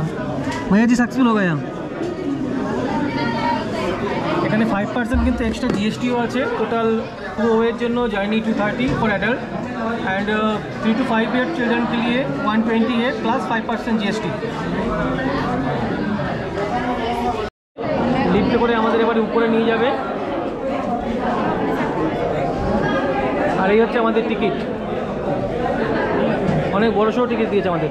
भैया जी सक्सेसफुल हो गया। এখানে 5% কিন্তু এক্সট্রা জিএসটিও আছে। টোটাল পুরো ওয়ের জন্য journey 230 for adult and 3 to 5 year children के लिए 120 है प्लस 5% जीएसटी। লিফটে করে আমাদের এবারে উপরে নিয়ে যাবে, আর এই হচ্ছে আমাদের টিকিট। অনেক বড়সড় টিকিট দিয়েছে আমাদের।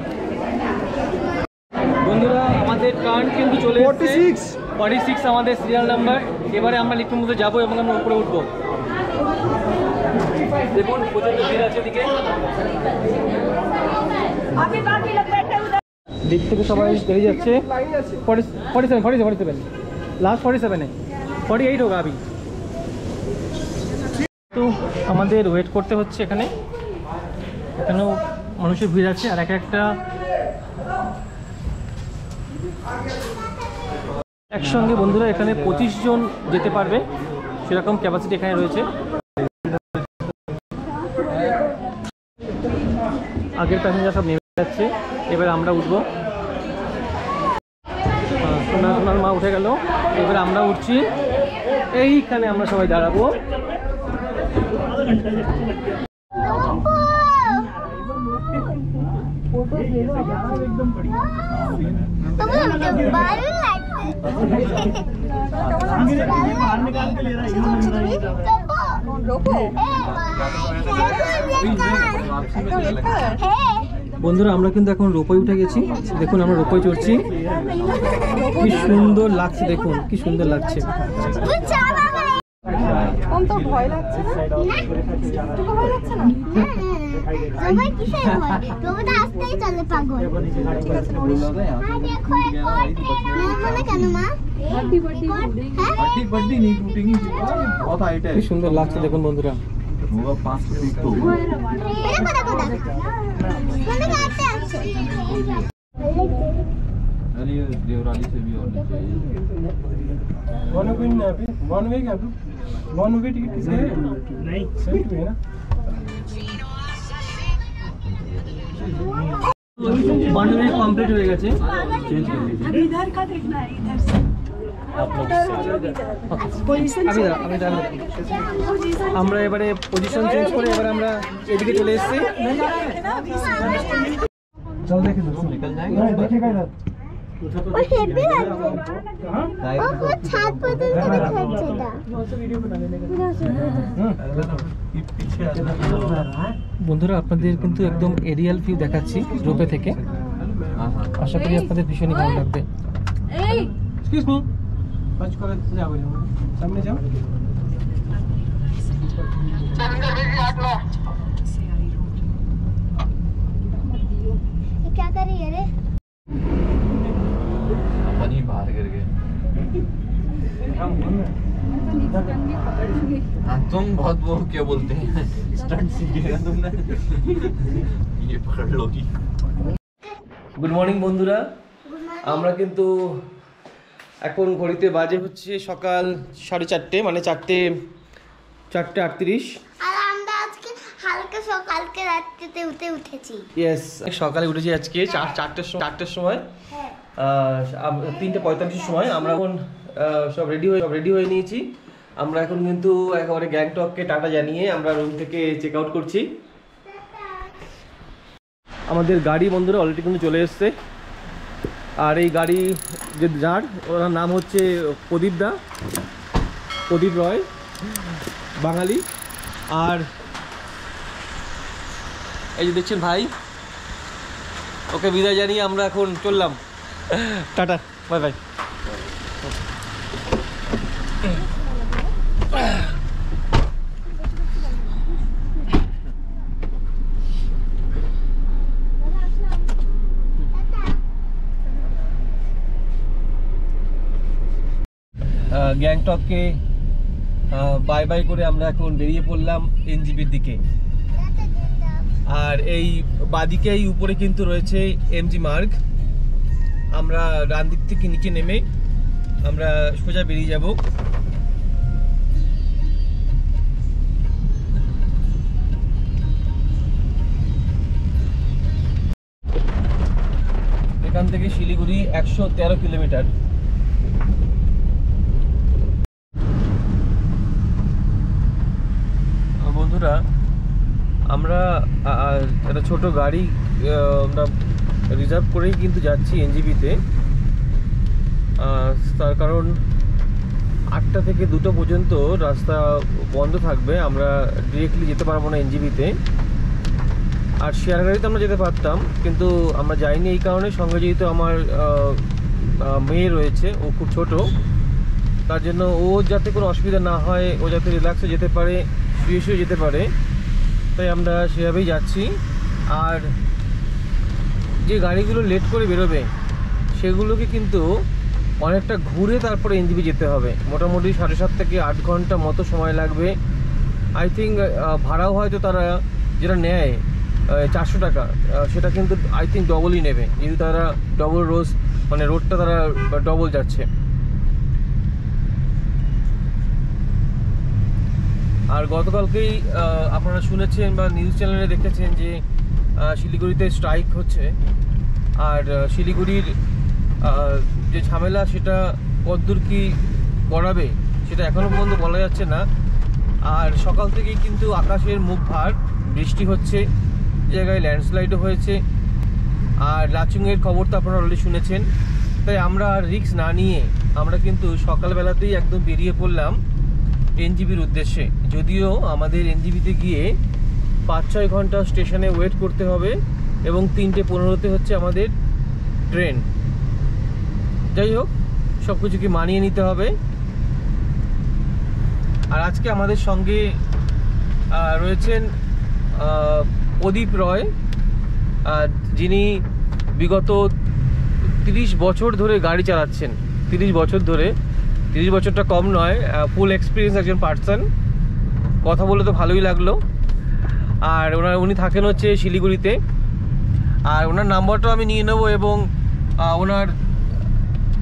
বন্ধুরা আমাদের টার্ন কিন্তু চলে এসেছে 46 আমাদের সিরিয়াল নাম্বার। এবারে আমরা লিফটের মধ্যে যাবো এবং আমরা উপরে উঠবো। দেখুন প্রচন্ড ভিড় আছে এদিকে। লিফট থেকে সবাই বেরিয়ে যাচ্ছে। 47 লাস্ট 47 48 হোক আবি। তো আমাদের ওয়েট করতে হচ্ছে এখানেও মানুষের ভিড় আছে, আর একটা একসঙ্গে বন্ধুরা এখানে 25 জন যেতে পারবে, সেরকম ক্যাপাসিটি এখানে রয়েছে। আগের প্যাসেঞ্জার সব নেমে যাচ্ছে, এবার আমরা উঠবো। সোনার মা উঠে গেল, এবার আমরা উঠছি। এইখানে আমরা সবাই দাঁড়াবো। বন্ধুরা আমরা কিন্তু এখন রোপওয়ে উঠে গেছি। দেখুন আমরা রোপওয়ে চড়ছি, কি সুন্দর লাগছে, দেখুন কি সুন্দর লাগছে।
তো ভয় লাগছে না? তোকে ভয় লাগছে না? সবাই কিসের ভয়? রোবট আসতেই চলে পাগল। ঠিক আছে নড়িস। হ্যাঁ দেখো মনে কেন মা? হ্যাপি বার্থডে नहीं टूटेंगी, बहुत हाइट है।
কি সুন্দর লাগছে দেখুন বন্ধুরা।
होगा 5 फीट तो
देखो मम्मी काटते আছে।
अरे ये देवराली से भी होनी चाहिए।
वन वे ना अभी वन वे क्या वन वे टिकट किसके है? नहीं सेट हुए ना। वन वे कंप्लीट हो गया, चेंज कर लीजिए।
अभी इधर का देखना है, इधर से
আমরা এবারে পজিশন চেঞ্জ করে এবারে আমরা এদিকে চলে এসেছি। চল দেখে निकल जाएंगे, देखेगा इधर
ও হেভি লাগছে। ও পুরো ছাদ পর্যন্ত দেখাচ্ছে এটা।
বন্ধুরা আপনাদের কিন্তু একদম এরিয়াল ভিউ দেখাচ্ছি রোপে থেকে, আশা করি আপনাদের ভীষণই ভালো লাগবে। এক্সকিউজ মি, সামনে যাও।
ये क्या कर रही है रे?
पानी बाहर गिर गए। हाँ, तुम बहुत वो क्या बोलते हैं स्टंट सीखिएगा तुमने। ये पकड़ लोगी।
গুড মর্নিং বন্ধুরা, আমরা কিন্তু এখন ঘড়িতে বাজে হচ্ছে সকাল 4:30, মানে 4:38।
আর আমরা আজকে হালকা সকালকে রাত্রিতে উঠেছি।
ইয়েস, সকালে উঠেছি আজকে 4টার সময়, 3:45 সময়। আমরা এখন সব রেডি হয়ে নিয়েছি। আমরা এখন কিন্তু একেবারে গ্যাংটককে টাটা জানিয়ে আমরা রুম থেকে চেক আউট করছি। আমাদের গাড়ি বন্ধুরা অলরেডি কিন্তু চলে এসছে। আর এই গাড়ি যে যার, ওনার নাম হচ্ছে প্রদীপ রয়, বাঙালি। আর এই যে দেখছেন ভাই, ওকে বিদায় জানিয়ে আমরা এখন চললাম। Tata, bye bye. গ্যাংটককে বাই বাই করে আমরা এখন বেরিয়ে পড়লাম এনজিপির দিকে। আর এই বাদিকে এই উপরে কিন্তু রয়েছে এমজি মার্গ। আমরা ডান দিক থেকে নিচে নেমে আমরা সোজা বেরিয়ে যাব। এখান থেকে শিলিগুড়ি 113 কিলোমিটার। বন্ধুরা, আমরা একটা ছোট গাড়ি আমরা রিজার্ভ করেই কিন্তু যাচ্ছি এনজিপিতে। তার কারণ 8টা থেকে 2টো পর্যন্ত রাস্তা বন্ধ থাকবে, আমরা ডিরেক্টলি যেতে পারবো না এনজিপিতে। আর শেয়ার গাড়িতে আমরা যেতে পারতাম, কিন্তু আমরা যাইনি এই কারণে, সঙ্গে যেহেতু আমার মেয়ে রয়েছে, ও খুব ছোট, তার জন্য ও যাতে কোনো অসুবিধা না হয়, ও যাতে রিল্যাক্সে যেতে পারে, শুয়ে যেতে পারে, তাই আমরা সেভাবেই যাচ্ছি। আর যে গাড়িগুলো লেট করে বেরোবে সেগুলোকে কিন্তু অনেকটা ঘুরে তারপরে এনজিপি যেতে হবে। মোটামুটি 7.5 থেকে 8 ঘন্টা মতো সময় লাগবে। আই থিঙ্ক ভাড়াও হয়তো তারা যেটা নেয় 400 টাকা, সেটা কিন্তু আই থিঙ্ক ডবলই নেবে, যেহেতু তারা ডবল রোডটা তারা ডবল যাচ্ছে। আর গতকালকেই আপনারা শুনেছেন বা নিউজ চ্যানেলে দেখেছেন যে শিলিগুড়িতে স্ট্রাইক হচ্ছে। আর শিলিগুড়ির যে ঝামেলা সেটা কতদূর কি গড়াবে সেটা এখনও পর্যন্ত বলা যাচ্ছে না। আর সকাল থেকেই কিন্তু আকাশের মুখ ভার, বৃষ্টি হচ্ছে, জায়গায় ল্যান্ডস্লাইডও হয়েছে। আর লাচুংয়ের খবর তো আপনারা অলরেডি শুনেছেন। তাই আমরা আর রিস্ক না নিয়ে আমরা কিন্তু সকালবেলাতেই একদম বেরিয়ে পড়লাম এনজিপির উদ্দেশ্যে। যদিও আমাদের এনজিপিতে গিয়ে 5-6 ঘন্টা স্টেশনে ওয়েট করতে হবে এবং 3:15-তে হচ্ছে আমাদের ট্রেন। যাই হোক, সব কিছুকে মানিয়ে নিতে হবে। আর আজকে আমাদের সঙ্গে রয়েছেন প্রদীপ রয়, যিনি বিগত 30 বছর ধরে গাড়ি চালাচ্ছেন। 30 বছর ধরে, 30 বছরটা কম নয়, ফুল এক্সপিরিয়েন্স একজন পার্সন। কথা বলে তো ভালোই লাগলো। আর উনি থাকেন হচ্ছে শিলিগুড়িতে। আর ওনার নাম্বারটাও আমি নিয়ে নেবো এবং ওনার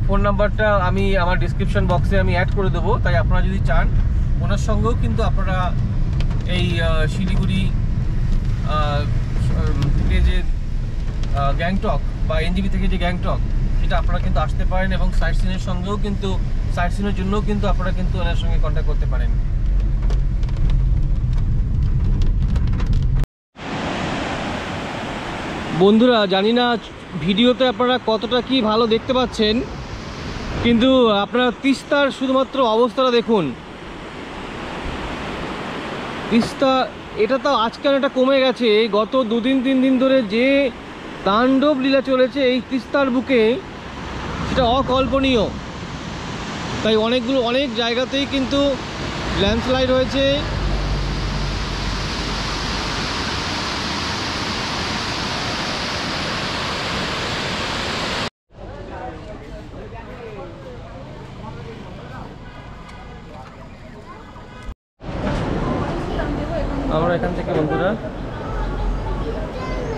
ফোন নাম্বারটা আমি আমার ডিসক্রিপশন বক্সে আমি অ্যাড করে দেবো। তাই আপনারা যদি চান, ওনার সঙ্গেও কিন্তু আপনারা এই শিলিগুড়ি থেকে যে গ্যাংটক বা এনজিপি থেকে যে গ্যাংটক, সেটা আপনারা কিন্তু আসতে পারেন এবং সাইট সিনের সঙ্গেও কিন্তু সাইট সিনের জন্যও কিন্তু আপনারা কিন্তু ওনার সঙ্গে কন্ট্যাক্ট করতে পারেন। বন্ধুরা জানি না ভিডিওতে আপনারা কতটা কি ভালো দেখতে পাচ্ছেন, কিন্তু আপনারা তিস্তার শুধুমাত্র অবস্থাটা দেখুন। তিস্তা এটা তো আজকাল এটা কমে গেছে, গত 2-3 দিন ধরে যে তাণ্ডব লীলা চলেছে এই তিস্তার বুকে, সেটা অকল্পনীয়। তাই অনেক জায়গাতেই কিন্তু ল্যান্ডস্লাইড হয়েছে। আমরা এখান থেকে বন্ধুরা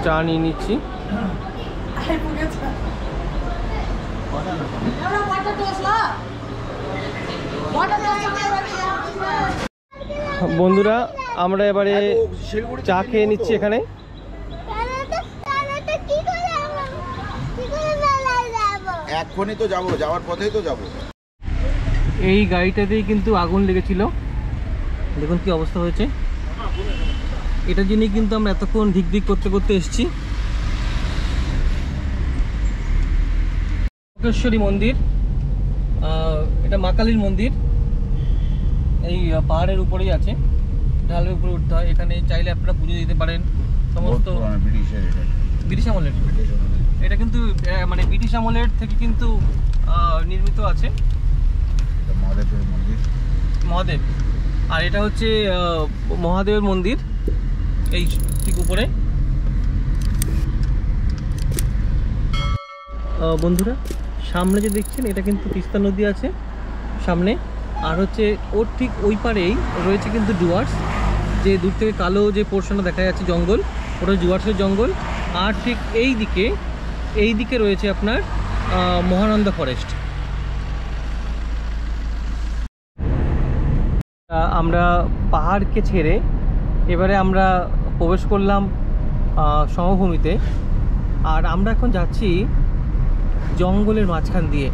চা নিয়ে নিচ্ছি। বন্ধুরা আমরা এবারে চা খেয়ে নিচ্ছি এখানে।
এখনই তো যাবো, যাওয়ার পথেই তো যাবো।
এই গাড়িটাতেই কিন্তু আগুন লেগেছিল, দেখুন কি অবস্থা হয়েছে। এটার জন্যই কিন্তু আমরা এতক্ষণ ধিক করতে করতে এসেছি। লোকেশ্বরী মন্দির, এটা মা কালীর মন্দির, এই পাহাড়ের উপরেই আছে, ঢালের উপরে উঠতে হয়। এখানে চাইলে আপনারা পুজো দিতে পারেন। সমস্ত ব্রিটিশ আমলের, এটা কিন্তু মানে ব্রিটিশ আমলের থেকে কিন্তু নির্মিত আছে মহাদেব। আর এটা হচ্ছে মহাদেবের মন্দির, এই ঠিক উপরে। বন্ধুরা সামনে যে দেখছেন এটা কিন্তু তিস্তা নদী আছে সামনে, আর হচ্ছে ওর ঠিক ওই পারেই রয়েছে কিন্তু ডুয়ার্স, যে দূর থেকে কালো যে পোর্শনটা দেখা যাচ্ছে জঙ্গল, ওটা ডুয়ার্সের জঙ্গল। আর ঠিক এই দিকে রয়েছে আপনার মহানন্দা ফরেস্ট। আমরা পাহাড়কে ছেড়ে এবারে আমরা প্রবেশ করলাম সমভূমিতে, আর আমরা এখন যাচ্ছি জঙ্গলের মাঝখান দিয়ে।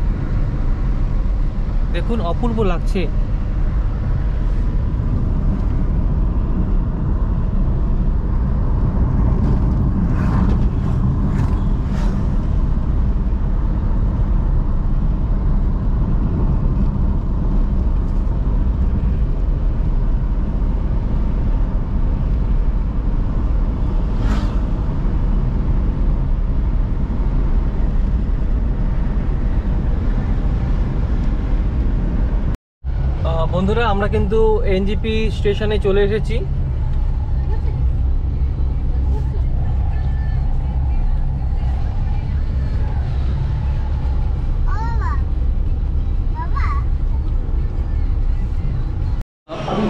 দেখুন অপূর্ব লাগছে। বন্ধুরা আমরা কিন্তু এনজিপি স্টেশনে চলে এসেছি।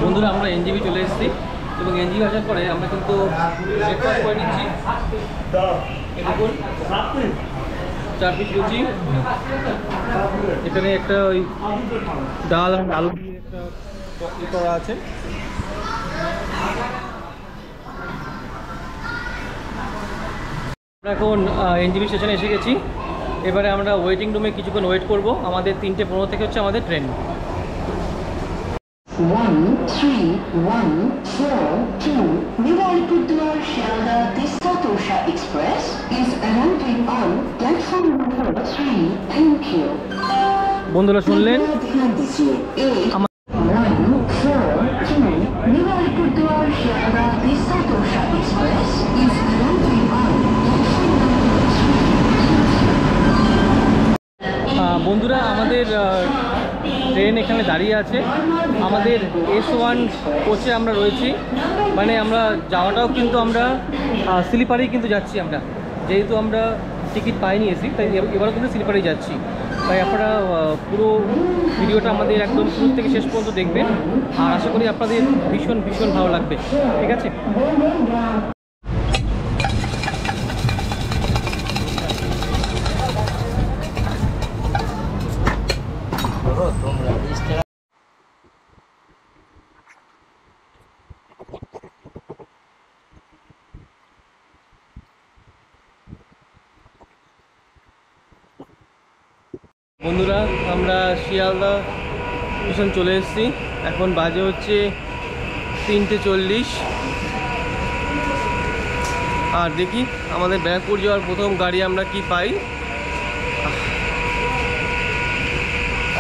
বন্ধুরা আমরা এনজিপি চলে এসেছি, এবং এনজিপি আসার পরে আমরা কিন্তু ব্রেকফাস্ট করে নিচ্ছি। দেখুন 4 পিস লুচি, এখানে একটা ওই ডাল আর আলু দিয়ে একটা চটনি করা আছে। আমরা এখন এনজিপি স্টেশনে এসে গেছি। এবারে আমরা ওয়েটিং রুমে কিছুক্ষণ ওয়েট করব। আমাদের 3:15 থেকে হচ্ছে আমাদের train.
1314 New Alipurduar Shialda Tista Tosha Express is arriving on platform number 3. Thank you.
বন্ধুরা শুনলেন,
142 New Alipurduar Shialda Tista Tosha Express is arriving on platform number 3.
বন্ধুরা আমাদের ট্রেন এখানে দাঁড়িয়ে আছে। আমাদের S1 কোচে আমরা রয়েছি, মানে আমরা যাওয়াটাও কিন্তু আমরা স্লিপারেই কিন্তু যাচ্ছি। আমরা যেহেতু আমরা টিকিট পাইনি এসি, তাই এবারও কিন্তু স্লিপারেই যাচ্ছি। তাই আপনারা পুরো ভিডিওটা আমাদের একদম শুরু থেকে শেষ পর্যন্ত দেখবেন, আর আশা করি আপনাদের ভীষণ ভীষণ ভালো লাগবে। ঠিক আছে। বন্ধুরা আমরা শিয়ালদা স্টেশন চলে এসেছি। এখন বাজে হচ্ছে 3:40। আর দেখি আমাদের ব্যারাকপুর যাওয়ার প্রথম গাড়ি আমরা কি পাই।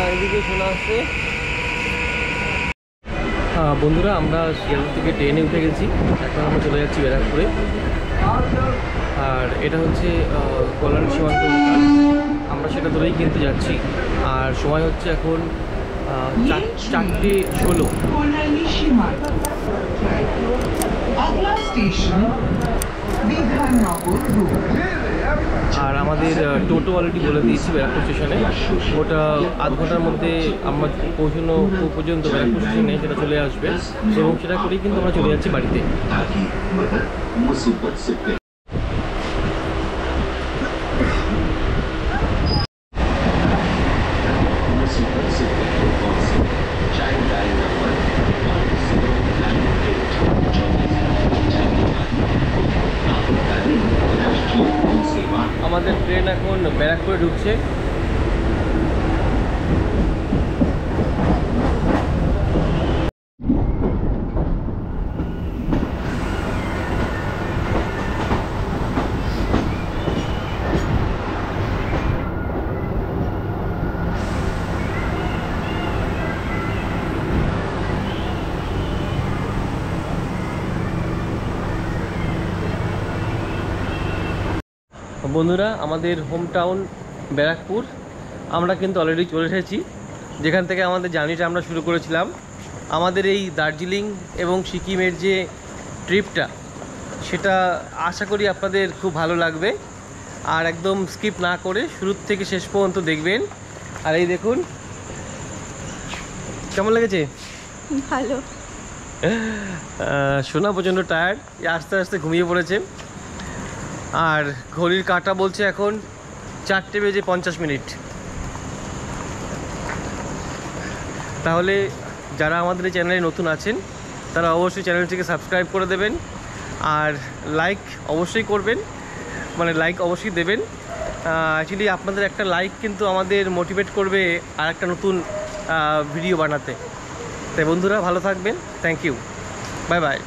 আর এদিকে শোনা আসছে। বন্ধুরা আমরা শিয়ালদা থেকে ট্রেনে উঠে গেছি, এখন আমরা চলে যাচ্ছি ব্যারাকপুরে। আর এটা হচ্ছে কল্যাণ সীমান্ত, আমরা সেটা ধরেই কিন্তু যাচ্ছি। আর সময় হচ্ছে এখন 4:16। আর আমাদের টোটো অলরেডি বলে দিয়েছি ব্যারাকপুর স্টেশনে, ওটা আধ ঘন্টার মধ্যে আমরা পৌঁছানো পর্যন্ত ব্যারাকপুর স্টেশনে সেটা চলে আসবে, এবং সেটা করেই কিন্তু আমরা চলে যাচ্ছি বাড়িতে। আমাদের ট্রেন এখন ব্যারাকপুরে ঢুকছে। বন্ধুরা আমাদের হোম টাউন ব্যারাকপুর আমরা কিন্তু অলরেডি চলে এসেছি, যেখান থেকে আমাদের জার্নিটা আমরা শুরু করেছিলাম। আমাদের এই দার্জিলিং এবং সিকিমের যে ট্রিপটা, সেটা আশা করি আপনাদের খুব ভালো লাগবে। আর একদম স্কিপ না করে শুরু থেকে শেষ পর্যন্ত দেখবেন। আর এই দেখুন কেমন লেগেছে?
ভালো।
সোনা প্রচণ্ড টায়ার্ড, আস্তে আস্তে ঘুমিয়ে পড়েছে। আর ঘড়ির কাঁটা বলছে এখন 4:50। তাহলে যারা আমাদের এই চ্যানেলে নতুন আছেন তারা অবশ্যই চ্যানেলটিকে সাবস্ক্রাইব করে দেবেন, আর লাইক অবশ্যই করবেন, মানে লাইক অবশ্যই দেবেন। অ্যাকচুয়ালি আপনাদের একটা লাইক কিন্তু আমাদের মোটিভেট করবে আর একটা নতুন ভিডিও বানাতে। তাই বন্ধুরা ভালো থাকবেন, থ্যাংক ইউ, বাই বাই।